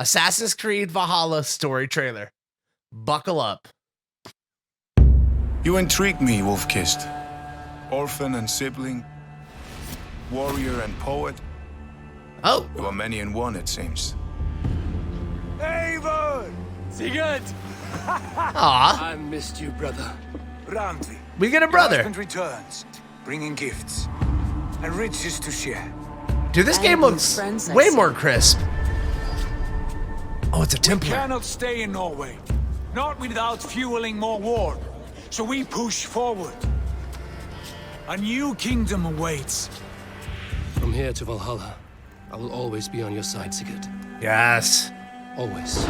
Assassin's Creed Valhalla story trailer. Buckle up. You intrigue me, Wolf-Kissed. Orphan and sibling, warrior and poet. Oh. You are many in one, it seems. Eivor! Sigurd! Aw. I missed you, brother. Drnkie. We get a brother. Your husband returns, bringing gifts and riches to share. Dude, this game looks way more crisp. Oh, it's a We Templar. cannot stay in Norway, not without fueling more war. So we push forward. A new kingdom awaits. From here to Valhalla, I will always be on your side, Sigurd. Yes. Always.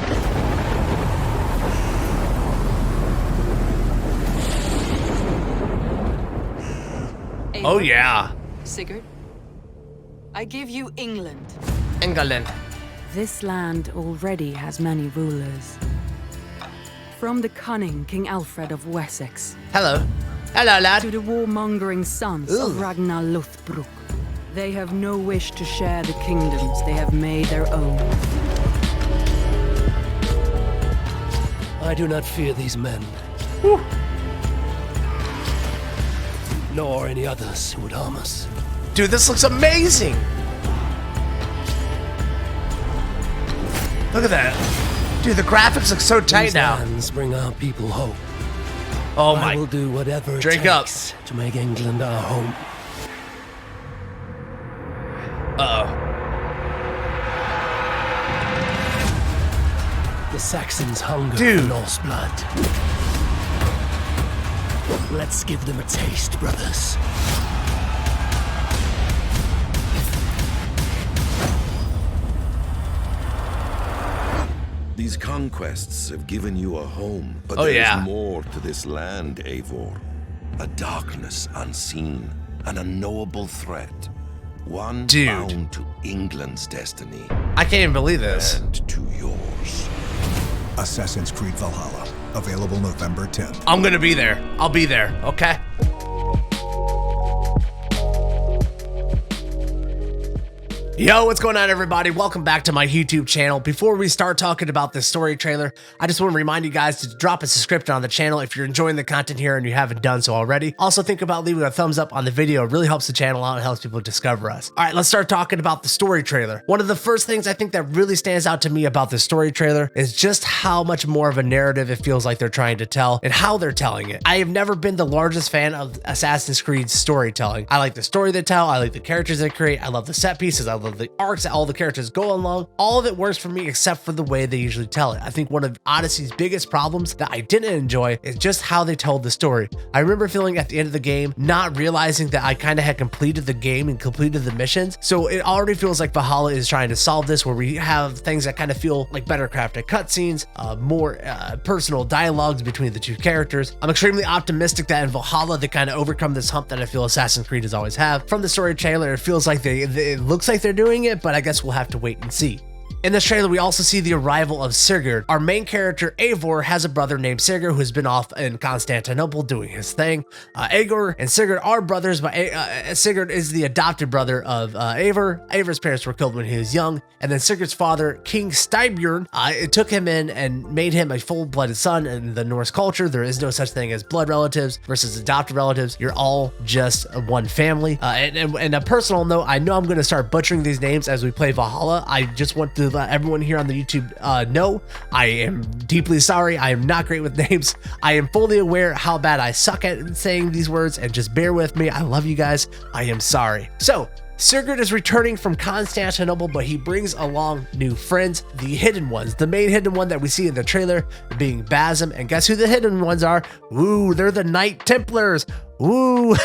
Oh, yeah. Sigurd, I give you England. England. This land already has many rulers. From the cunning King Alfred of Wessex Hello. Hello, lad. to the warmongering sons of Ragnar Lothbrok, they have no wish to share the kingdoms they have made their own. I do not fear these men. Nor any others who would harm us. Dude, this looks amazing. Look at that. Dude, the graphics look so tight These now. lands bring our people hope. Oh I my. will do whatever it Drink up. takes to make England our home. Uh-oh. The Saxons hunger Dude. for Norse blood. Let's give them a taste, brothers. These conquests have given you a home, but Oh, there is yeah. more to this land, Eivor. A darkness unseen, an unknowable threat. One Dude. bound to England's destiny I can't even believe this. and to yours. Assassin's Creed Valhalla. Available November 10th. I'm gonna be there. I'll be there, okay? Yo, what's going on, everybody? Welcome back to my YouTube channel. Before we start talking about this story trailer, I just want to remind you guys to drop a subscription on the channel if you're enjoying the content here and you haven't done so already. Also, think about leaving a thumbs up on the video. It really helps the channel out and helps people discover us. All right, let's start talking about the story trailer. One of the first things I think that really stands out to me about the story trailer is just how much more of a narrative it feels like they're trying to tell and how they're telling it. I have never been the largest fan of Assassin's Creed storytelling. I like the story they tell. I like the characters they create. I love the set pieces. I love the arcs that all the characters go along. All of it works for me except for the way they usually tell it. I think one of Odyssey's biggest problems that I didn't enjoy is just how they told the story. I remember feeling at the end of the game, not realizing that I kind of had completed the game and completed the missions. So it already feels like Valhalla is trying to solve this, where we have things that kind of feel like better crafted cutscenes, more personal dialogues between the two characters. I'm extremely optimistic that in Valhalla, they kind of overcome this hump that I feel Assassin's Creed has always have. From the story trailer, it feels like it looks like they're doing it, but I guess we'll have to wait and see. In this trailer, we also see the arrival of Sigurd. Our main character, Eivor, has a brother named Sigurd who's been off in Constantinople doing his thing. Eivor and Sigurd are brothers, but Sigurd is the adopted brother of Eivor. Eivor's parents were killed when he was young, and then Sigurd's father, King Styrbjörn, it took him in and made him a full-blooded son. In the Norse culture, there is no such thing as blood relatives versus adopted relatives. You're all just one family. And a personal note, I know I'm going to start butchering these names as we play Valhalla. I just want to let everyone here on the YouTube know I am deeply sorry. I am not great with names. I am fully aware how bad I suck at saying these words, and just bear with me. I love you guys. I am sorry. So Sigurd is returning from Constantinople, but he brings along new friends, the hidden ones. The main hidden one that we see in the trailer being Basim, and guess who the hidden ones are? Ooh, they're the Knight Templars. Ooh,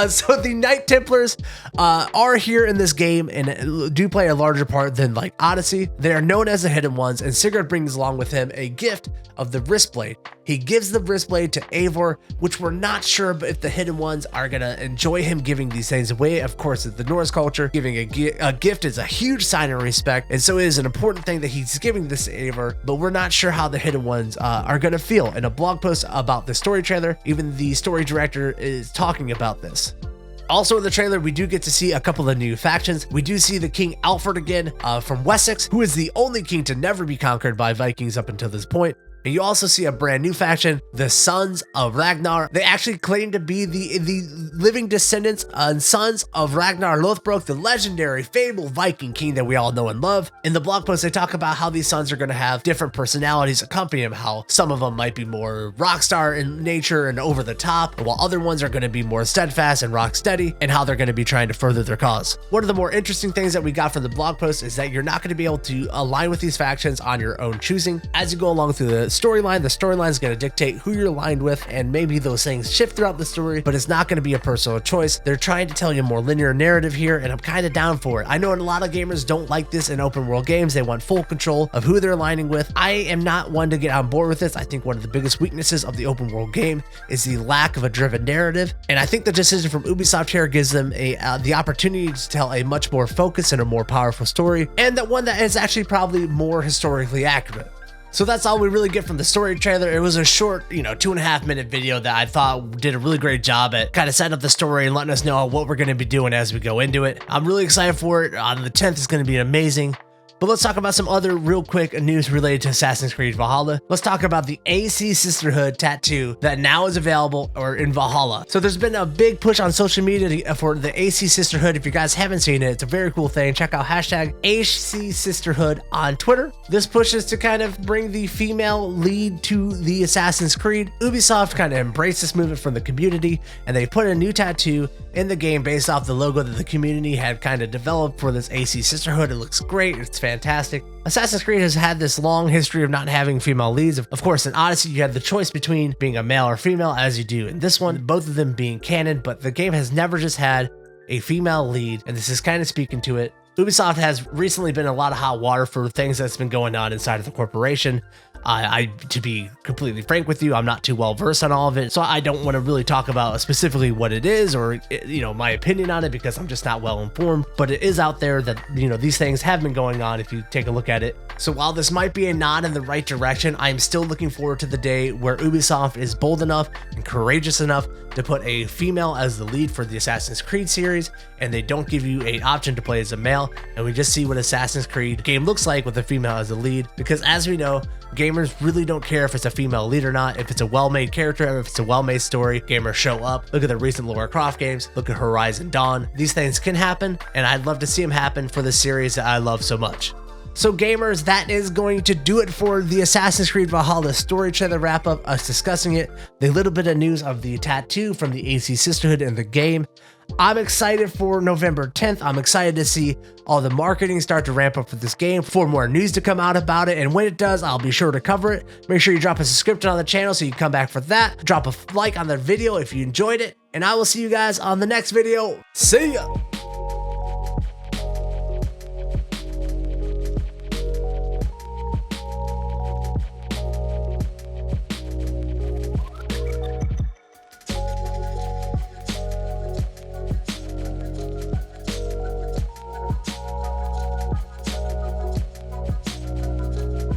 so the Knight Templars are here in this game and do play a larger part than like Odyssey. They are known as the Hidden Ones, and Sigurd brings along with him a gift of the wristblade. He gives the wristblade to Eivor, which we're not sure if the Hidden Ones are gonna enjoy him giving these things away. Of course, in the Norse culture, giving a gift is a huge sign of respect, and so it is an important thing that he's giving this to Eivor, but we're not sure how the Hidden Ones are gonna feel. In a blog post about the story trailer, even the story director is talking about this. Also in the trailer, we do get to see a couple of new factions. We do see the King Alfred again from Wessex, who is the only king to never be conquered by Vikings up until this point. And you also see a brand new faction, the Sons of Ragnar. They actually claim to be the living descendants and sons of Ragnar Lothbrok, the legendary, fabled Viking king that we all know and love. In the blog post, they talk about how these sons are going to have different personalities accompany them, how some of them might be more rock star in nature and over the top, while other ones are going to be more steadfast and rock steady, and how they're going to be trying to further their cause. One of the more interesting things that we got from the blog post is that you're not going to be able to align with these factions on your own choosing. As you go along through the storyline is going to dictate who you're aligned with, and maybe those things shift throughout the story, but it's not going to be a personal choice. They're trying to tell you a more linear narrative here, and I'm kind of down for it. I know a lot of gamers don't like this in open world games. They want full control of who they're aligning with. I am not one to get on board with this. I think one of the biggest weaknesses of the open world game is the lack of a driven narrative, and I think the decision from Ubisoft here gives them the opportunity to tell a much more focused and a more powerful story, and that one that is actually probably more historically accurate. So that's all we really get from the story trailer. It was a short, 2.5 minute video that I thought did a really great job at kind of setting up the story and letting us know what we're going to be doing as we go into it. I'm really excited for it. On the 10th is going to be amazing. But let's talk about some other real quick news related to Assassin's Creed Valhalla. Let's talk about the AC Sisterhood tattoo that now is available in Valhalla. So there's been a big push on social media for the AC Sisterhood. If you guys haven't seen it, it's a very cool thing. Check out hashtag AC Sisterhood on Twitter. This push is to kind of bring the female lead to the Assassin's Creed. Ubisoft kind of embraced this movement from the community, and they put a new tattoo in the game based off the logo that the community had kind of developed for this AC Sisterhood. It looks great. It's fantastic. Assassin's Creed has had this long history of not having female leads. Of course, in Odyssey, you had the choice between being a male or female, as you do in this one, both of them being canon, but the game has never just had a female lead, and this is kind of speaking to it. Ubisoft has recently been a lot of hot water for things that's been going on inside of the corporation. To be completely frank with you, I'm not too well versed on all of it, so I don't want to really talk about specifically what it is or, my opinion on it, because I'm just not well informed, but it is out there that, these things have been going on if you take a look at it. So while this might be a nod in the right direction, I'm still looking forward to the day where Ubisoft is bold enough and courageous enough to put a female as the lead for the Assassin's Creed series, and they don't give you an option to play as a male, and we just see what Assassin's Creed game looks like with a female as the lead, because as we know, gamers really don't care if it's a female lead or not. If it's a well-made character, if it's a well-made story, gamers show up. Look at the recent Lara Croft games, look at Horizon Dawn. These things can happen, and I'd love to see them happen for the series that I love so much. So gamers, that is going to do it for the Assassin's Creed Valhalla story trailer wrap up, us discussing it, the little bit of news of the tattoo from the AC Sisterhood in the game. I'm excited for November 10th. I'm excited to see all the marketing start to ramp up for this game, for more news to come out about it, and when it does, I'll be sure to cover it. Make sure you drop a subscription on the channel so you can come back for that. Drop a like on the video if you enjoyed it, and I will see you guys on the next video. See ya!